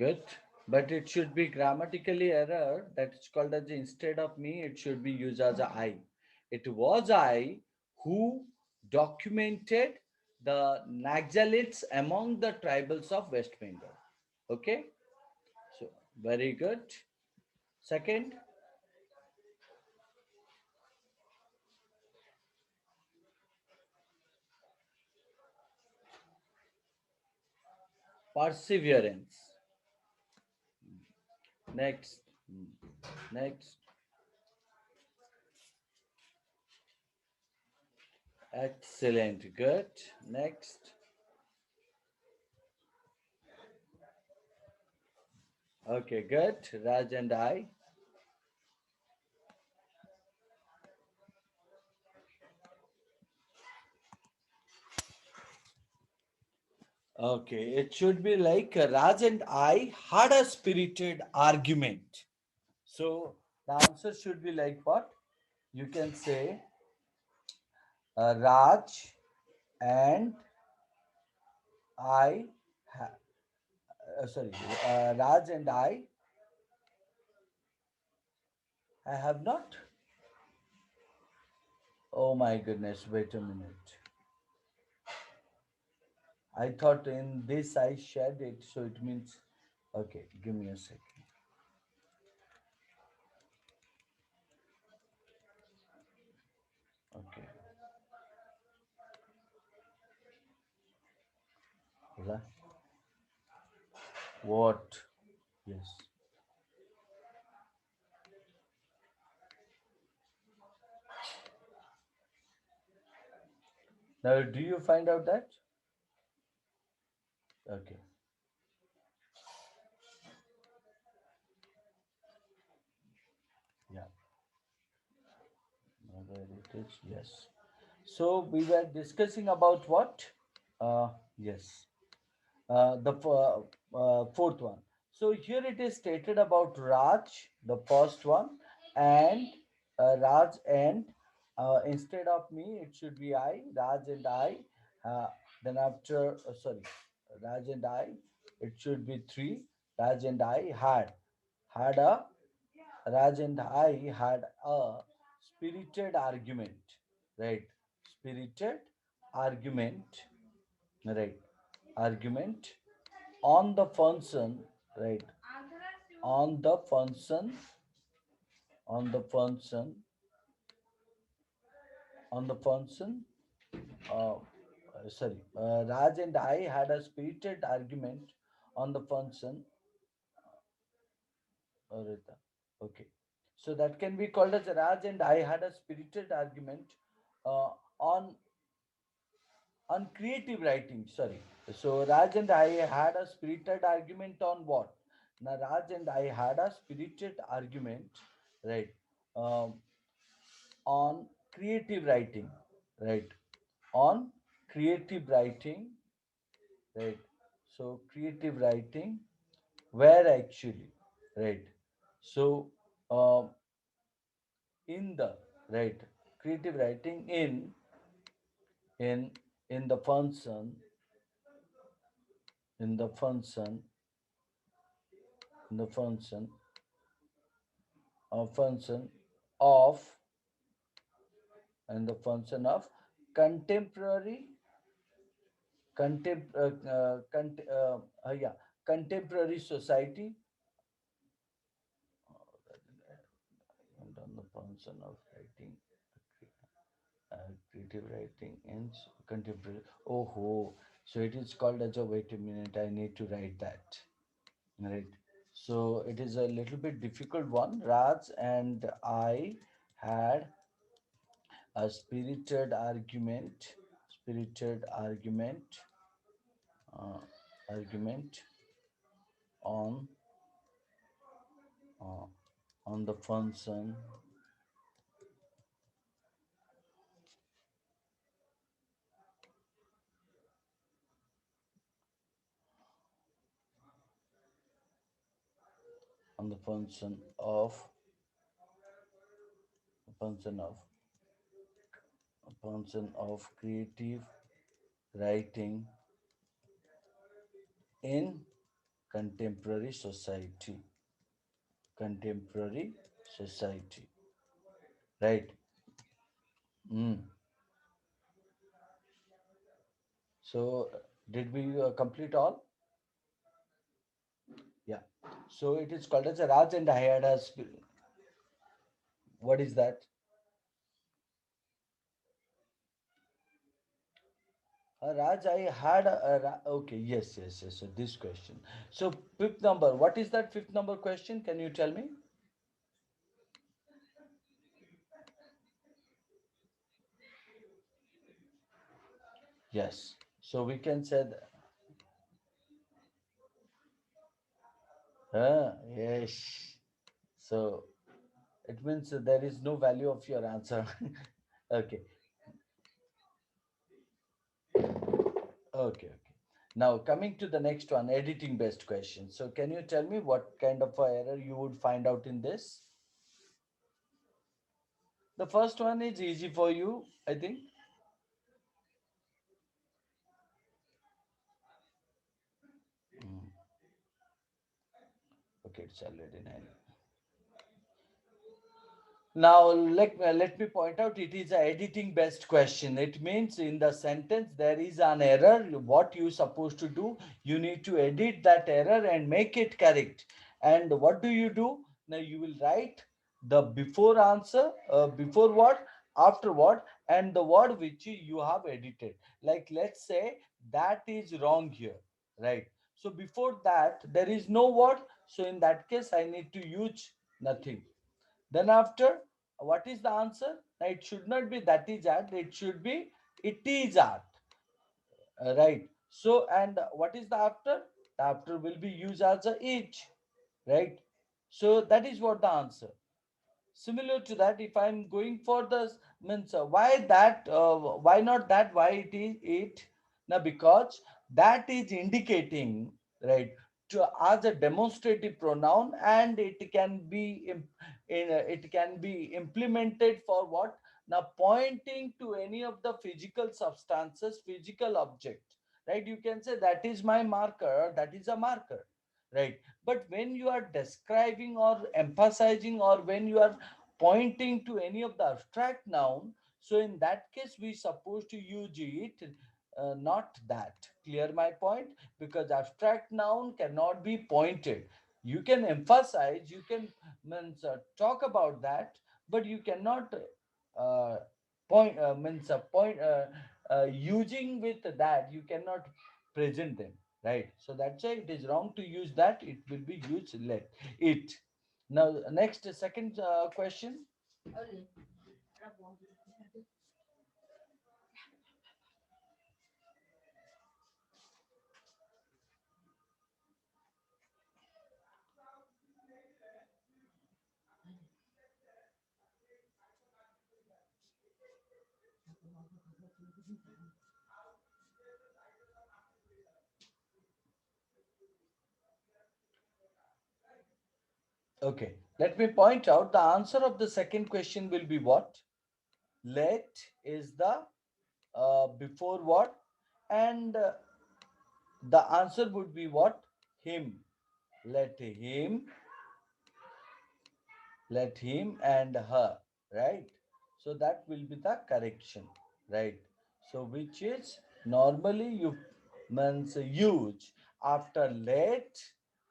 good. But it should be grammatically error that it's called as instead of me, it should be used as a I. It was I who documented the Naxalites among the tribals of West Bengal. Okay, so very good. Second, perseverance. Next, next, excellent, good. Next, okay, good. Raj and I. Okay, it should be like Raj and I had a spirited argument. So the answer should be like what? You can say Raj and I, ha- sorry, Raj and I have not. Oh my goodness, wait a minute. I thought in this I shared it, so it means, okay, give me a second. Okay, what? Yes. Now, do you find out that? Okay, yeah. Where it is? Yes. So we were discussing about what? Uh, yes. The fourth one. So here it is stated about Raj, the first one, and Raj and instead of me, it should be I, Raj and I. Uh, then after, sorry, Raj and I, it should be three. Raj and I had a Raj and I had a spirited argument, right? Spirited argument, right? Argument on the function, right? On the function, on the function, on the function. Raj and I had a spirited argument on the function. Rita. Okay. So that can be called as Raj and I had a spirited argument uh, on creative writing. Sorry. So Raj and I had a spirited argument on what? Now Raj and I had a spirited argument, right? Um, on creative writing, right? On creative writing, right? So creative writing, where actually, right? So um, in the right creative writing in in the function in the function in the function of and the function of contemporary contem- uh, cont- yeah contemporary society and on the function of writing creative writing in contemporary. Oh, so it is called as a wait a minute. I need to write that. Right. So it is a little bit difficult one. Raj and I had a spirited uh, argument on uh, the function on the function of creative writing in contemporary society, contemporary society, right? Mm. So did we complete all? Yeah. So it is called as a Raj and I had a what is that? Raj, I had okay, yes, yes, yes. So this question. So fifth number, what is that fifth number question? Can you tell me? Yes. So we can say that. Yes. So it means there is no value of your answer. Okay. Okay. Okay. Now coming to the next one, editing based question. So can you tell me what kind of a error you would find out in this? The first one is easy for you, I think. Mm, okay, it's already nine. Now, let me point out it is a editing based question. It means in the sentence there is an error. What you supposed to do, you need to edit that error and make it correct. And what do? Now you will write the before answer, before what, after what, and the word which you have edited. Like let's say that is wrong here, right? So before that there is no word. So in that case, I need to use nothing. Then after, what is the answer? Now, it should not be that is art. It should be it is art. Right. So and what is the after? The after will be used as a it. Right. So that is what the answer. Similar to that, if I'm going for the means why that why not that, why it is it? Now because that is indicating, right, to as a demonstrative pronoun, and it can be it can be implemented for what? Now pointing to any of the physical substances, physical object, right? You can say that is my marker, that is a marker, right? But when you are describing or emphasizing, or when you are pointing to any of the abstract noun, so in that case we supposed to use it, not that. Clear my point? Because abstract noun cannot be pointed. You can emphasize, you can means talk about that, but you cannot point means point using with that you cannot present them, right? So that's why it is wrong to use that. It will be used let it. Now next second question. Okay, let me point out the answer of the second question will be what? Let is the before what, and the answer would be what? Him. Let him, let him and her, right? So that will be the correction, right? So which is normally you means use after let,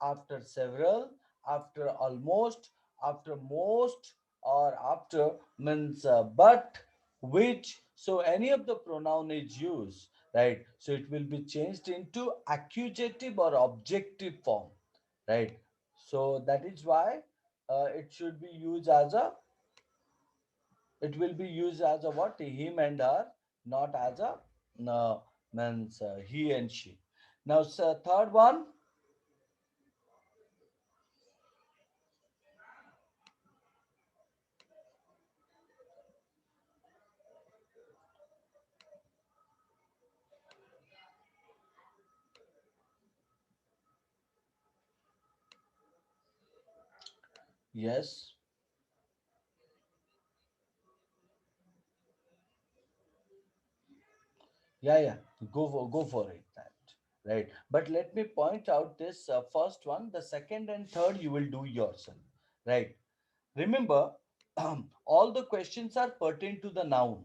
after several, after almost, after most, or after means but, which. So any of the pronoun is used, right? So it will be changed into accusative or objective form, right? So that is why it should be used as a, it will be used as a what? Him and her, not as a no, means he and she. Now third one. Yes. Yeah, yeah, go for it that. right? But let me point out this first one. The second and third you will do yourself, right? Remember, all the questions are pertain to the noun,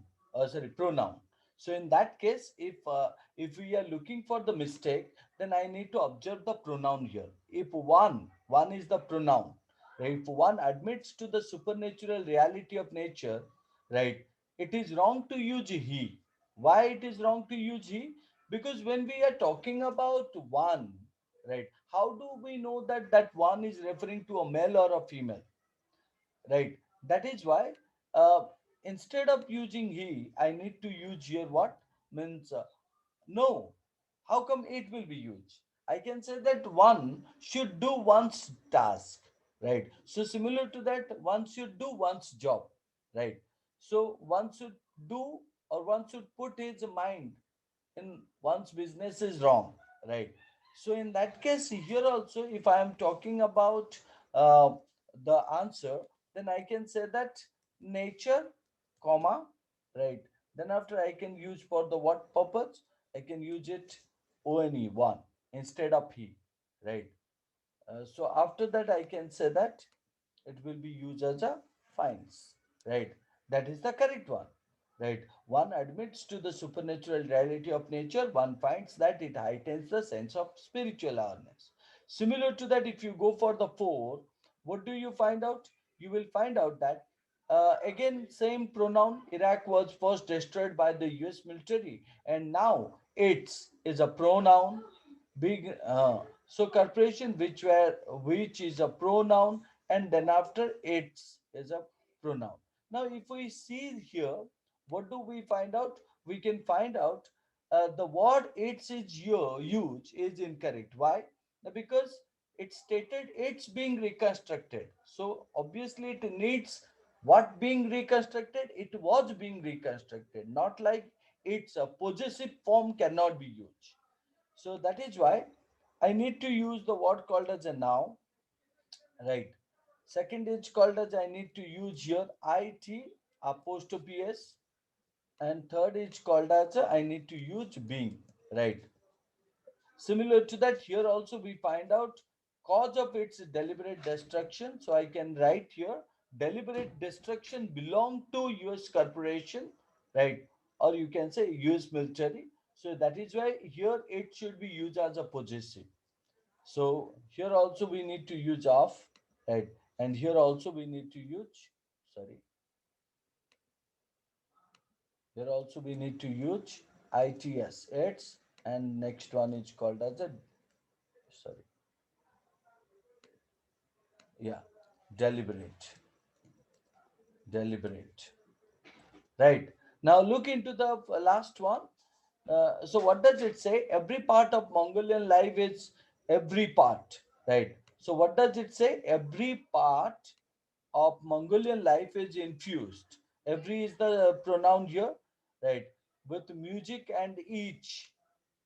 sorry, pronoun. So in that case, if we are looking for the mistake, then I need to observe the pronoun here. If one is the pronoun, right? If one admits to the supernatural reality of nature, right, it is wrong to use he. Why it is wrong to use he? Because when we are talking about one, right, how do we know that that one is referring to a male or a female? Right, that is why uh, instead of using he, I need to use here what means no. How come it will be used? I can say that one should do one's task, right? So similar to that, one should do one's job, right? So one should do, or one should put his mind in one's business is wrong, right? So in that case, here also, if I am talking about uh, the answer, then I can say that nature, comma, right? Then after I can use for the what purpose, I can use it one, one instead of he, right? So after that I can say that it will be used as a finds, right? That is the correct one, right? One admits to the supernatural reality of nature, one finds that it heightens the sense of spiritual awareness. Similar to that, if you go for the four, what do you find out? You will find out that again same pronoun. Iraq was first destroyed by the US military, and now it's is a pronoun. Big so corporation which is a pronoun, and then after it's is a pronoun. Now if we see here, what do we find out? We can find out the word it's is here used is incorrect. Why? Because it stated it's being reconstructed, so obviously it needs what being reconstructed. It was being reconstructed, not like it's a possessive form cannot be used. So that is why I need to use the word called as a noun, right? Second is called as I need to use here it apostrophe s, and third is called as I need to use being, right? Similar to that, here also we find out cause of its deliberate destruction. So I can write here deliberate destruction belong to US corporation, right? Or you can say US military. So that is why here it should be used as a possessive. So here also we need to use of, right? And here also we need to use, sorry, here also we need to use its, it's, and next one is called as a, sorry, yeah, deliberate, deliberate, right? Now look into the last one. So what does it say? Every part of Mongolian life is every part, right? So what does it say? Every part of Mongolian life is infused. Every is the pronoun here, right? With music, and each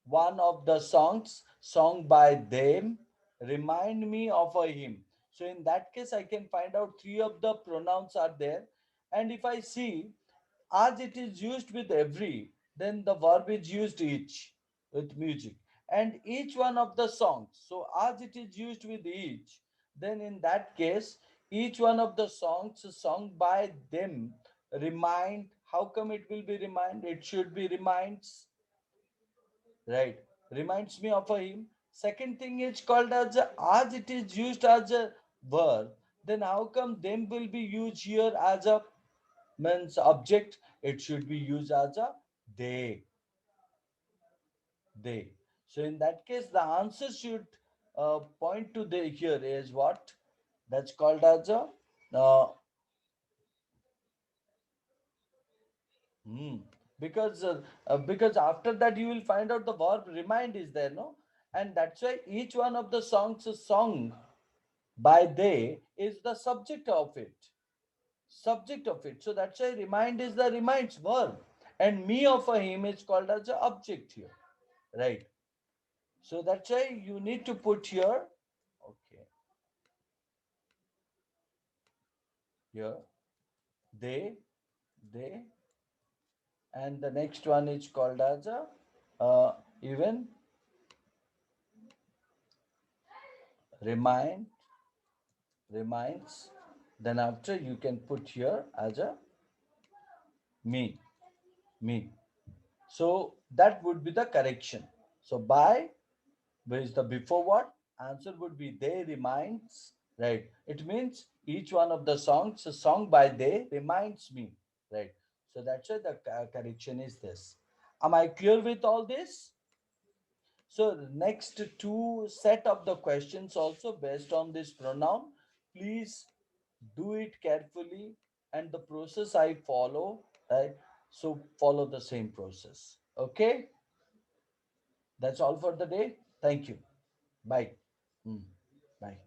one of the songs sung by them remind me of a hymn. So in that case, I can find out three of the pronouns are there. And if I see, as it is used with every, then the verb is used each with music. And each one of the songs. So as it is used with each, then in that case, each one of the songs sung by them remind. How come it will be remind? It should be reminds, right? Reminds me of a hymn. Second thing is called as it is used as a verb, then how come them will be used here as a means object? It should be used as a they, they. So in that case, the answer should point to the here is what? That's called as a uh, hmm. Because after that you will find out the verb remind is there, no? And that's why each one of the songs is sung by they is the subject of it, subject of it. So that's why remind is the reminds verb, and me of a him is called as a object here, right? So that's why you need to put here, okay, here they, they, and the next one is called as a even remind, reminds. Then after you can put here as a me, me. So that would be the correction. So by is the before what? Answer would be they reminds, right? It means each one of the songs, a song by they reminds me, right? So that's why the correction is this. Am I clear with all this? So the next two set of the questions also based on this pronoun. Please do it carefully and the process I follow, right? So follow the same process. Okay, that's all for the day. Thank you. Bye. Hmm. Bye.